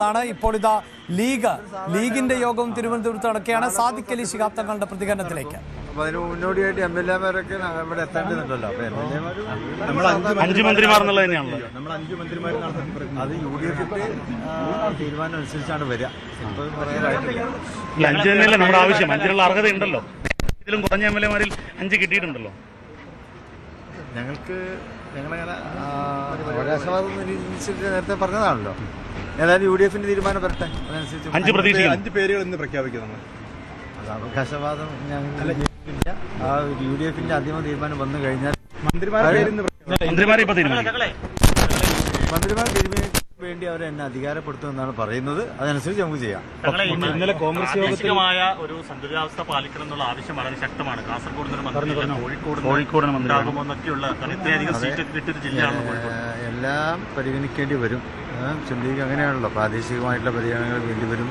ാണ് ഇപ്പോൾ ഇതാ ലീഗിന്റെ യോഗം തിരുവനന്തപുരത്ത് നടക്കുകയാണ്. സാദിഖ് അലി ശിഹാബ് തങ്ങളുടെ പ്രതികരണത്തിലേക്ക്. അപ്പൊ അതിന് മുന്നോടിയായിട്ട് എംഎൽഎമാരൊക്കെ ഇവിടെ എത്തേണ്ടതുണ്ടല്ലോ. നമ്മൾ 5 മന്ത്രിമാർ എന്നുള്ളത് തന്നെയാണല്ലോ. നമ്മൾ 5 മന്ത്രിമാർ അത് UDFന്റെ തീരുമാനം അനുസരിച്ചാണ് വരിക. അല്ല 5 തന്നെയല്ലേ നമ്മുടെ ആവശ്യം. 5-നുള്ള അർഹത ഉണ്ടല്ലോ. ഇതിലും കുറഞ്ഞ എംഎൽഎമാരിൽ 5 കിട്ടിയിട്ടുണ്ടല്ലോ. ഞങ്ങളങ്ങനെ അവകാശവാദം നിരീക്ഷിച്ചിട്ട് നേരത്തെ പറഞ്ഞതാണല്ലോ. ഏതായാലും UDFന്റെ തീരുമാനം വരട്ടെ. അതനുസരിച്ച് 5 പേരുകൾ ഇന്ന് പ്രഖ്യാപിക്കുന്നു. അത് അവകാശവാദം ഞങ്ങളില്ല. ആ UDFന്റെ അന്തിമ തീരുമാനം വന്നു കഴിഞ്ഞാൽ മന്ത്രിമാരെ വേണ്ടി അവരെ എന്നെ അധികാരപ്പെടുത്തുമെന്നാണ് പറയുന്നത്. അതനുസരിച്ച് നമുക്ക് ചെയ്യാം. ഇന്നലെ കോൺഗ്രസ് യോഗമായ ഒരു സന്തുലിതാവസ്ഥ പാലിക്കണം എന്നുള്ള ആവശ്യം വളരെ ശക്തമാണ്. കാസർഗോഡ് കോഴിക്കോട് മന്ത്രിയാകുമെന്നൊക്കെയുള്ള ഇത്രയധികം സീറ്റ് കിട്ടിയൊരു ജില്ലയാണ് കോഴിക്കോട്. എല്ലാം പരിഗണിക്കേണ്ടി വരും. ചിന്തിക്കുക അങ്ങനെയാണല്ലോ. പ്രാദേശികമായിട്ടുള്ള പരിഗണനകൾ വേണ്ടി വരും.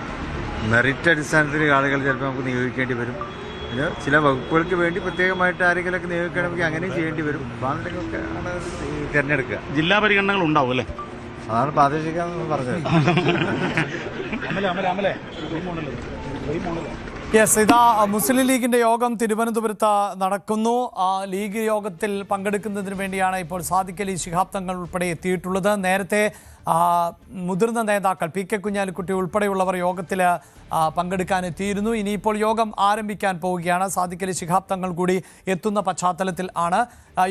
മെറിറ്റ് അടിസ്ഥാനത്തിൽ ആളുകൾ ചിലപ്പോൾ നമുക്ക് നിയോഗിക്കേണ്ടി വരും. പിന്നെ ചില വകുപ്പുകൾക്ക് വേണ്ടി പ്രത്യേകമായിട്ട് ആരെങ്കിലുമൊക്കെ നിയോഗിക്കണമെങ്കിൽ അങ്ങനെ ചെയ്യേണ്ടി വരും. ബാങ്കിലൊക്കെ ആണ് തിരഞ്ഞെടുക്കുക. ജില്ലാ പരിഗണനകൾ ഉണ്ടാവും അല്ലേ? അതാണ് പ്രാദേശികമെന്ന് പറഞ്ഞത്. യെസ്, ഇതാ മുസ്ലിം ലീഗിന്റെ യോഗം തിരുവനന്തപുരത്ത് നടക്കുന്നു. ലീഗ് യോഗത്തിൽ പങ്കെടുക്കുന്നതിന് വേണ്ടിയാണ് ഇപ്പോൾ സാദിഖ് അലി ശിഹാബ് തങ്ങൾ ഉൾപ്പെടെ എത്തിയിട്ടുള്ളത്. നേരത്തെ മുതിർന്ന നേതാക്കൾ PK കുഞ്ഞാലിക്കുട്ടി ഉൾപ്പെടെയുള്ളവർ യോഗത്തിൽ പങ്കെടുക്കാൻ എത്തിയിരുന്നു. ഇനിയിപ്പോൾ യോഗം ആരംഭിക്കാൻ പോവുകയാണ്. സാദിഖ് അലി ശിഹാബ് തങ്ങൾ കൂടി എത്തുന്ന പശ്ചാത്തലത്തിൽ ആണ്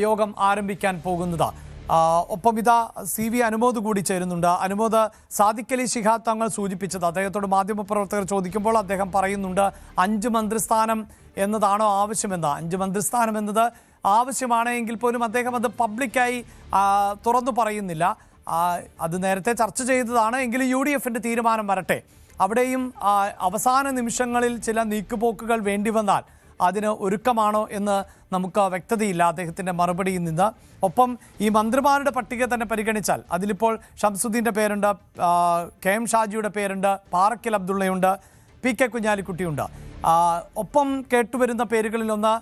യോഗം ആരംഭിക്കാൻ പോകുന്നത്. ഒപ്പം ഇതാ CV അനുമോദ് കൂടി ചേരുന്നുണ്ട്. അനുമോദ്, സാദിഖ് അലി ശിഹാബ് തങ്ങൾ സൂചിപ്പിച്ചത് അദ്ദേഹത്തോട് മാധ്യമപ്രവർത്തകർ ചോദിക്കുമ്പോൾ അദ്ദേഹം പറയുന്നുണ്ട് 5 മന്ത്രിസ്ഥാനം എന്നതാണോ ആവശ്യമെന്ന്. 5 മന്ത്രിസ്ഥാനം എന്നത് ആവശ്യമാണെങ്കിൽ പോലും അദ്ദേഹം അത് പബ്ലിക്കായി തുറന്നു പറയുന്നില്ല. അത് നേരത്തെ ചർച്ച ചെയ്തതാണ്. എങ്കിലും UDFന്റെ തീരുമാനം വരട്ടെ. അവിടെയും അവസാന നിമിഷങ്ങളിൽ ചില നീക്കുപോക്കുകൾ വേണ്ടി വന്നാൽ അതിന് ഒരുക്കമാണോ എന്ന് നമുക്ക് വ്യക്തതയില്ല അദ്ദേഹത്തിൻ്റെ മറുപടിയിൽ നിന്ന്. ഒപ്പം ഈ മന്ത്രിമാരുടെ പട്ടിക തന്നെ പരിഗണിച്ചാൽ അതിലിപ്പോൾ ഷംസുദ്ദീൻ്റെ പേരുണ്ട്, KM ഷാജിയുടെ പേരുണ്ട്, പാറക്കൽ അബ്ദുള്ളയുണ്ട്, PK കുഞ്ഞാലിക്കുട്ടിയുണ്ട്. ഒപ്പം കേട്ടുവരുന്ന പേരുകളിലൊന്ന്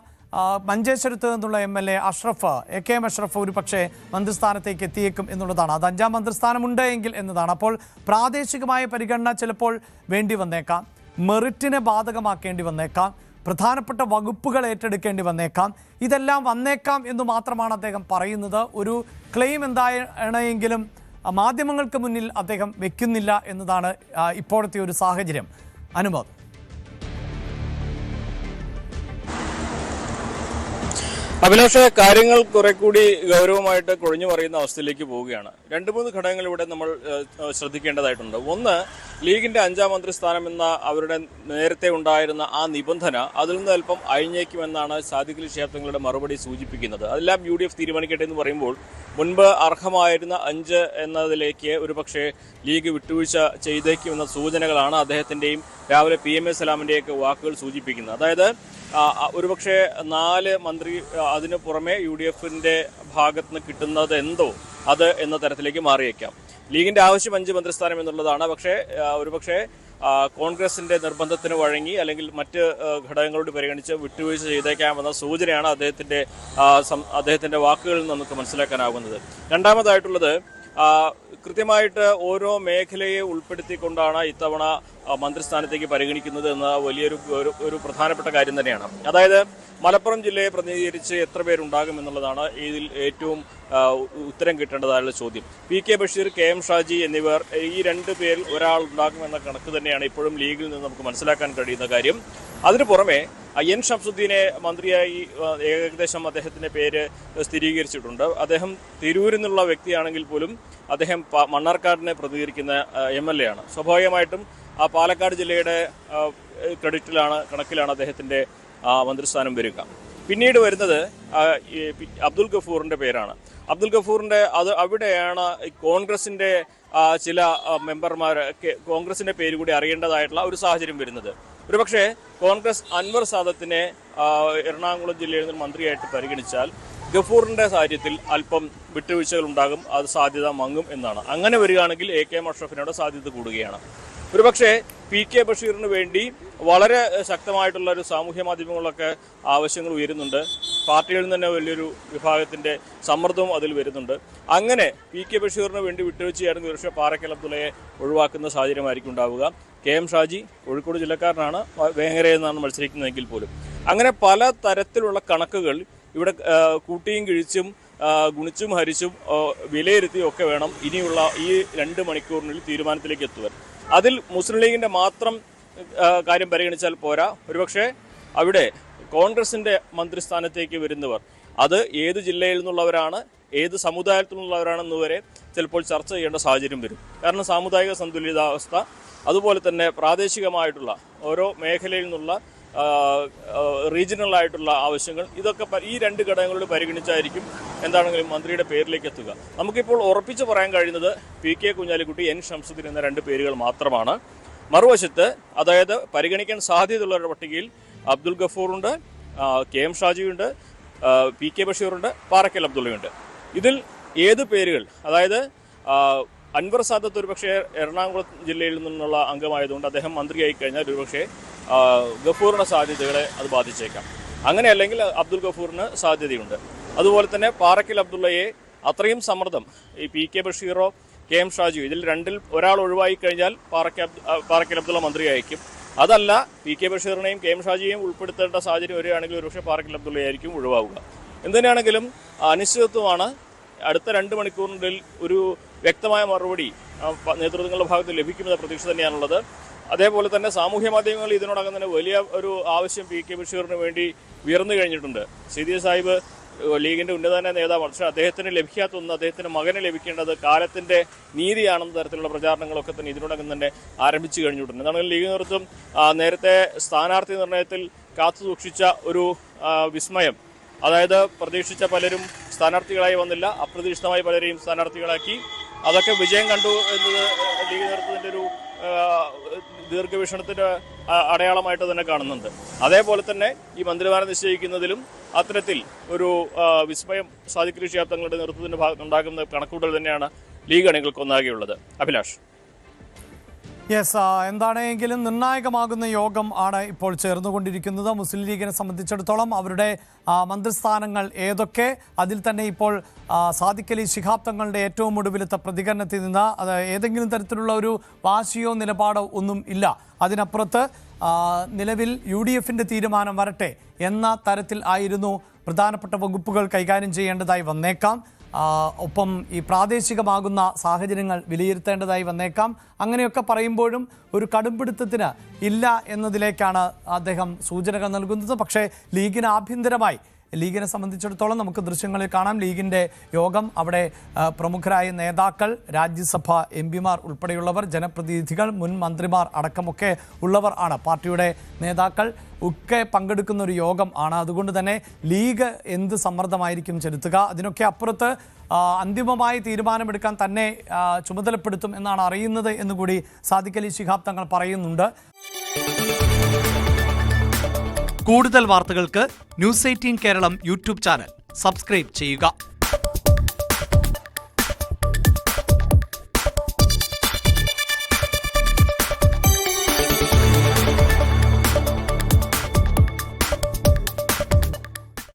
മഞ്ചേശ്വരത്ത് നിന്നുള്ള MLA അഷ്റഫ്, AKM അഷ്റഫ് ഒരു പക്ഷേ മന്ത്രിസ്ഥാനത്തേക്ക് എത്തിയേക്കും എന്നുള്ളതാണ്. അത് 5ാം മന്ത്രിസ്ഥാനമുണ്ട് എങ്കിൽ എന്നതാണ്. അപ്പോൾ പ്രാദേശികമായ പരിഗണന ചിലപ്പോൾ വേണ്ടി വന്നേക്കാം, മെറിറ്റിനെ ബാധകമാക്കേണ്ടി വന്നേക്കാം, പ്രധാനപ്പെട്ട വകുപ്പുകൾ ഏറ്റെടുക്കേണ്ടി വന്നേക്കാം. ഇതെല്ലാം വന്നേക്കാം എന്ന് മാത്രമാണ് അദ്ദേഹം പറയുന്നത്. ഒരു ക്ലെയിം എന്താണെങ്കിലും മാധ്യമങ്ങൾക്ക് മുന്നിൽ അദ്ദേഹം വെക്കുന്നില്ല എന്നതാണ് ഇപ്പോഴത്തെ ഒരു സാഹചര്യം. അനുമോദ്. അഭിലാഷ, കാര്യങ്ങൾ കുറെ കൂടി ഗൗരവമായിട്ട് കൊഴിഞ്ഞു പറയുന്ന അവസ്ഥയിലേക്ക് പോവുകയാണ്. 2-3 ഘടകങ്ങൾ ഇവിടെ നമ്മൾ ശ്രദ്ധിക്കേണ്ടതായിട്ടുണ്ട്. ഒന്ന്, ലീഗിന്റെ 5ാം മന്ത്രിസ്ഥാനം എന്ന അവരുടെ നേരത്തെ ഉണ്ടായിരുന്ന ആ നിബന്ധന അതിൽ നിന്ന് അല്പം അഴിഞ്ഞേക്കുമെന്നാണ് സാദിഖ് അലി ശിഹാബ് തങ്ങളുടെ മറുപടി സൂചിപ്പിക്കുന്നത്. അതെല്ലാം UDF തീരുമാനിക്കട്ടെ എന്ന് പറയുമ്പോൾ മുൻപ് അർഹമായിരുന്ന 5 എന്നതിലേക്ക് ഒരുപക്ഷെ ലീഗ് വിട്ടുവീഴ്ച ചെയ്തേക്കുമെന്ന സൂചനകളാണ് അദ്ദേഹത്തിന്റെയും രാവിലെ PMA സലാമിന്റെയൊക്കെ വാക്കുകൾ സൂചിപ്പിക്കുന്നത്. അതായത് ഒരുപക്ഷെ 4 മന്ത്രി അതിനു പുറമെ UDFന്റെ ഭാഗത്ത് നിന്ന് കിട്ടുന്നത് എന്തോ അത് എന്ന തരത്തിലേക്ക് മാറിയേക്കാം. ലീഗിന്റെ ആവശ്യം 5 മന്ത്രിസ്ഥാനം എന്നുള്ളതാണ്. പക്ഷേ ഒരുപക്ഷെ കോൺഗ്രസിന്റെ നിർബന്ധത്തിന് വഴങ്ങി അല്ലെങ്കിൽ മറ്റ് ഘടകങ്ങളോട് പരിഗണിച്ച് വിട്ടുവീഴ്ച ചെയ്തേക്കാമെന്ന സൂചനയാണ് അദ്ദേഹത്തിന്റെ വാക്കുകളിൽ നിന്ന് നമുക്ക് മനസ്സിലാക്കാനാകുന്നത്. രണ്ടാമതായിട്ടുള്ളത്, കൃത്യമായിട്ട് ഓരോ മേഖലയെ ഉൾപ്പെടുത്തിക്കൊണ്ടാണ് ഇത്തവണ മന്ത്രിസ്ഥാനത്തേക്ക് പരിഗണിക്കുന്നത് എന്ന വലിയൊരു പ്രധാനപ്പെട്ട കാര്യം തന്നെയാണ്. അതായത് മലപ്പുറം ജില്ലയെ പ്രതിനിധീകരിച്ച് എത്ര പേരുണ്ടാകും എന്നുള്ളതാണ് ഇതിൽ ഏറ്റവും ഉത്തരം കിട്ടേണ്ടതായുള്ള ചോദ്യം. PK ബഷീർ, KM ഷാജി എന്നിവർ, ഈ 2 പേരിൽ ഒരാൾ ഉണ്ടാകുമെന്ന കണക്ക് തന്നെയാണ് ഇപ്പോഴും ലീഗിൽ നിന്ന് നമുക്ക് മനസ്സിലാക്കാൻ കഴിയുന്ന കാര്യം. അതിനു പുറമെ N ഷംസുദ്ദീനെ മന്ത്രിയായി ഏകദേശം അദ്ദേഹത്തിന്റെ പേര് സ്ഥിരീകരിച്ചിട്ടുണ്ട്. അദ്ദേഹം തിരൂരിൽ നിന്നുള്ള വ്യക്തിയാണെങ്കിൽ പോലും അദ്ദേഹം മണ്ണാർക്കാടിനെ പ്രതിനിധീകരിക്കുന്ന MLA ആണ്. സ്വാഭാവികമായിട്ടും പാലക്കാട് ജില്ലയുടെ കണക്കിലാണ് അദ്ദേഹത്തിന്റെ മന്ത്രിസ്ഥാനം വരിക. പിന്നീട് വരുന്നത് അബ്ദുൽ ഗഫൂറിന്റെ പേരാണ്. അബ്ദുൽ ഗഫൂറിന്റെ അവിടെയാണ് കോൺഗ്രസിന്റെ ചില മെമ്പർമാർ കോൺഗ്രസിന്റെ പേര് കൂടി അറിയേണ്ടതായിട്ടുള്ള ഒരു സാഹചര്യം വരുന്നത്. ഒരുപക്ഷെ കോൺഗ്രസ് അൻവർ സാദത്തിനെ എറണാകുളം ജില്ലയിൽ നിന്ന് മന്ത്രിയായിട്ട് പരിഗണിച്ചാൽ ഗഫൂറിന്റെ കാര്യത്തിൽ അല്പം വിട്ടുവീഴ്ചകൾ ഉണ്ടാകും, അത് സാധ്യത മങ്ങും എന്നാണ്. അങ്ങനെ വരികയാണെങ്കിൽ AKM അഷ്റഫിനോട് സാധ്യത കൂടുകയാണ്. ഒരുപക്ഷെ PK ബഷീറിന് വേണ്ടി വളരെ ശക്തമായിട്ടുള്ള ഒരു സാമൂഹ്യ മാധ്യമങ്ങളൊക്കെ ആവശ്യങ്ങൾ ഉയരുന്നുണ്ട്. പാർട്ടികളിൽ നിന്ന് തന്നെ വലിയൊരു വിഭാഗത്തിൻ്റെ സമ്മർദ്ദവും അതിൽ വരുന്നുണ്ട്. അങ്ങനെ PK ബഷീറിന് വേണ്ടി വിട്ടുവീഴ്ചയായിരുന്നു ഒരുപക്ഷെ പാറക്കൽ അബ്ദുള്ളയെ ഒഴിവാക്കുന്ന സാഹചര്യമായിരിക്കും ഉണ്ടാവുക. KM ഷാജി കോഴിക്കോട് ജില്ലക്കാരനാണ്, വേങ്ങരയിൽ നിന്നാണ് മത്സരിക്കുന്നതെങ്കിൽ പോലും. അങ്ങനെ പല തരത്തിലുള്ള കണക്കുകൾ ഇവിടെ കൂട്ടിയും കിഴിച്ചും ഗുണിച്ചും ഹരിച്ചും വിലയിരുത്തിയും ഒക്കെ വേണം ഇനിയുള്ള ഈ 2 മണിക്കൂറിനുള്ളിൽ തീരുമാനത്തിലേക്ക് എത്തുവാൻ. അതിൽ മുസ്ലിം ലീഗിൻ്റെ മാത്രം കാര്യം പരിഗണിച്ചാൽ പോരാ. ഒരുപക്ഷെ അവിടെ കോൺഗ്രസിൻ്റെ മന്ത്രിസ്ഥാനത്തേക്ക് വരുന്നവർ അത് ഏത് ജില്ലയിൽ നിന്നുള്ളവരാണ്, ഏത് സമുദായത്തിൽ നിന്നുള്ളവരാണെന്നുവരെ ചിലപ്പോൾ ചർച്ച ചെയ്യേണ്ട സാഹചര്യം വരും. കാരണം സാമുദായിക സന്തുലിതാവസ്ഥ, അതുപോലെ തന്നെ പ്രാദേശികമായിട്ടുള്ള ഓരോ മേഖലയിൽ നിന്നുള്ള റീജിയണലായിട്ടുള്ള ആവശ്യങ്ങൾ, ഇതൊക്കെ ഈ 2 ഘടകങ്ങളോട് പരിഗണിച്ചായിരിക്കും എന്താണെങ്കിലും മന്ത്രിയുടെ പേരിലേക്ക് എത്തുക. നമുക്കിപ്പോൾ ഉറപ്പിച്ച് പറയാൻ കഴിയുന്നത് PK കുഞ്ഞാലിക്കുട്ടി, N ഷംസുദ്ദീൻ എന്ന 2 പേരുകൾ മാത്രമാണ്. മറുവശത്ത് അതായത് പരിഗണിക്കാൻ സാധ്യതയുള്ളവരുടെ പട്ടികയിൽ അബ്ദുൽ ഗഫൂറുണ്ട്, KM ഷാജിയുണ്ട്, PK ബഷീറുണ്ട്, പാറക്കൽ അബ്ദുള്ളയുണ്ട്. ഇതിൽ ഏത് പേരുകൾ, അതായത് അൻവർ സാദത്ത് ഒരുപക്ഷെ എറണാകുളം ജില്ലയിൽ നിന്നുള്ള അംഗമായതുകൊണ്ട് അദ്ദേഹം മന്ത്രിയായി കഴിഞ്ഞാൽ ഒരുപക്ഷെ ഗഫൂറിൻ്റെ സാധ്യതകളെ അത് ബാധിച്ചേക്കാം. അങ്ങനെയല്ലെങ്കിൽ അബ്ദുൽ ഗഫൂറിന് സാധ്യതയുണ്ട്. അതുപോലെ തന്നെ പാറക്കൽ അബ്ദുള്ളയെ അത്രയും സമ്മർദ്ദം ഈ PK ബഷീറോ KM ഷാജിയോ ഇതിൽ 2-ൽ ഒരാൾ ഒഴിവായി കഴിഞ്ഞാൽ പാറക്കൽ അബ്ദുള്ള മന്ത്രിയായിരിക്കും. അതല്ല PK ബഷീറിനെയും KM ഷാജിയെയും ഉൾപ്പെടുത്തേണ്ട സാഹചര്യം വരികയാണെങ്കിൽ ഒരുപക്ഷെ പാറക്കൽ അബ്ദുള്ളയായിരിക്കും ഒഴിവാവുക. എന്തിനാണെങ്കിലും അനിശ്ചിതത്വമാണ്. അടുത്ത 2 മണിക്കൂറിനുള്ളിൽ ഒരു വ്യക്തമായ മറുപടി നേതൃത്വങ്ങളുടെ ഭാഗത്ത് ലഭിക്കുമെന്ന പ്രതീക്ഷ തന്നെയാണുള്ളത്. അതേപോലെ തന്നെ സാമൂഹ്യ മാധ്യമങ്ങളിൽ ഇതിനോടകം തന്നെ വലിയ ഒരു ആവശ്യം PK ബഷീറിന് വേണ്ടി ഉയർന്നു കഴിഞ്ഞിട്ടുണ്ട്. CD സാഹിബ് ലീഗിൻ്റെ ഉന്നതന നേതാവാണ്. പക്ഷേ അദ്ദേഹത്തിന് ലഭിക്കാത്തൊന്ന് അദ്ദേഹത്തിൻ്റെ മകന് ലഭിക്കേണ്ടത് കാലത്തിൻ്റെ നീതിയാണെന്ന തരത്തിലുള്ള പ്രചാരണങ്ങളൊക്കെ തന്നെ ഇതിനോടകം തന്നെ ആരംഭിച്ചു കഴിഞ്ഞിട്ടുണ്ട്. എന്നാണെങ്കിൽ ലീഗ് നേതൃത്വം നേരത്തെ സ്ഥാനാർത്ഥി നിർണയത്തിൽ കാത്തു സൂക്ഷിച്ച ഒരു വിസ്മയം, അതായത് പ്രതീക്ഷിച്ച പലരും സ്ഥാനാർത്ഥികളായി വന്നില്ല, അപ്രതീക്ഷിതമായി പലരെയും സ്ഥാനാർത്ഥികളാക്കി. അതൊക്കെ വിജയം കണ്ടു എന്നത് ലീഗ് നേതൃത്വത്തിൻ്റെ ഒരു ദീർഘവീക്ഷണത്തിൻ്റെ അടയാളമായിട്ട് തന്നെ കാണുന്നുണ്ട്. അതേപോലെ തന്നെ ഈ മന്ത്രിമാരെ നിശ്ചയിക്കുന്നതിലും അത്തരത്തിൽ ഒരു വിസ്മയം സാദിഖ് അലി ശിഹാബ് തങ്ങളുടെ നേതൃത്വത്തിൻ്റെ ഭാഗത്തുണ്ടാക്കുന്ന കണക്കുകൂട്ടൽ തന്നെയാണ് ലീഗ് അണികൾക്കൊന്നാകെയുള്ളത്. അഭിലാഷ്. യെസ്, എന്താണെങ്കിലും നിർണായകമാകുന്ന യോഗം ആണ് ഇപ്പോൾ ചേർന്നുകൊണ്ടിരിക്കുന്നത്. മുസ്ലിം ലീഗിനെ സംബന്ധിച്ചിടത്തോളം അവരുടെ മന്ത്രിസ്ഥാനങ്ങൾ ഏതൊക്കെ, അതിൽ തന്നെ ഇപ്പോൾ സാദിഖ് അലി ശിഹാബ് തങ്ങളുടെ ഏറ്റവും ഒടുവിലത്തെ പ്രതികരണത്തിൽ നിന്ന് അത് ഏതെങ്കിലും തരത്തിലുള്ള ഒരു വാശിയോ നിലപാടോ ഒന്നും ഇല്ല. അതിനപ്പുറത്ത് നിലവിൽ UDFൻ്റെ തീരുമാനം വരട്ടെ എന്ന തരത്തിൽ ആയിരുന്നു പ്രധാനപ്പെട്ട വകുപ്പുകൾ കൈകാര്യം ചെയ്യേണ്ടതായി വന്നേക്കാം. ഒപ്പം ഈ പ്രാദേശികമാകുന്ന സാഹചര്യങ്ങൾ വിലയിരുത്തേണ്ടതായി വന്നേക്കാം. അങ്ങനെയൊക്കെ പറയുമ്പോഴും ഒരു കടുംപിടുത്തത്തിന് ഇല്ല എന്നതിലേക്കാണ് അദ്ദേഹം സൂചനകൾ നൽകുന്നത്. പക്ഷേ ലീഗിന് ആഭ്യന്തരമായി, ലീഗിനെ സംബന്ധിച്ചിടത്തോളം നമുക്ക് ദൃശ്യങ്ങളിൽ കാണാം, ലീഗിൻ്റെ യോഗം, അവിടെ പ്രമുഖരായ നേതാക്കൾ, രാജ്യസഭ MP-മാർ ഉൾപ്പെടെയുള്ളവർ, ജനപ്രതിനിധികൾ, മുൻ മന്ത്രിമാർ അടക്കമൊക്കെ ഉള്ളവർ ആണ് പാർട്ടിയുടെ നേതാക്കൾ ഒക്കെ പങ്കെടുക്കുന്ന ഒരു യോഗം ആണ്. അതുകൊണ്ട് തന്നെ ലീഗ് എന്ത് സമ്മർദ്ദമായിരിക്കും ചെലുത്തുക, അതിനൊക്കെ അപ്പുറത്ത് അന്തിമമായി തീരുമാനമെടുക്കാൻ തന്നെ ചുമതലപ്പെടുത്തും എന്നാണ് അറിയുന്നത് എന്നുകൂടി സാദിഖ് അലി ശിഹാബ് തങ്ങൾ പറയുന്നുണ്ട്. കൂടുതൽ വാർത്തകൾക്ക് News 18 Keralam YouTube channel subscribe ചെയ്യുക.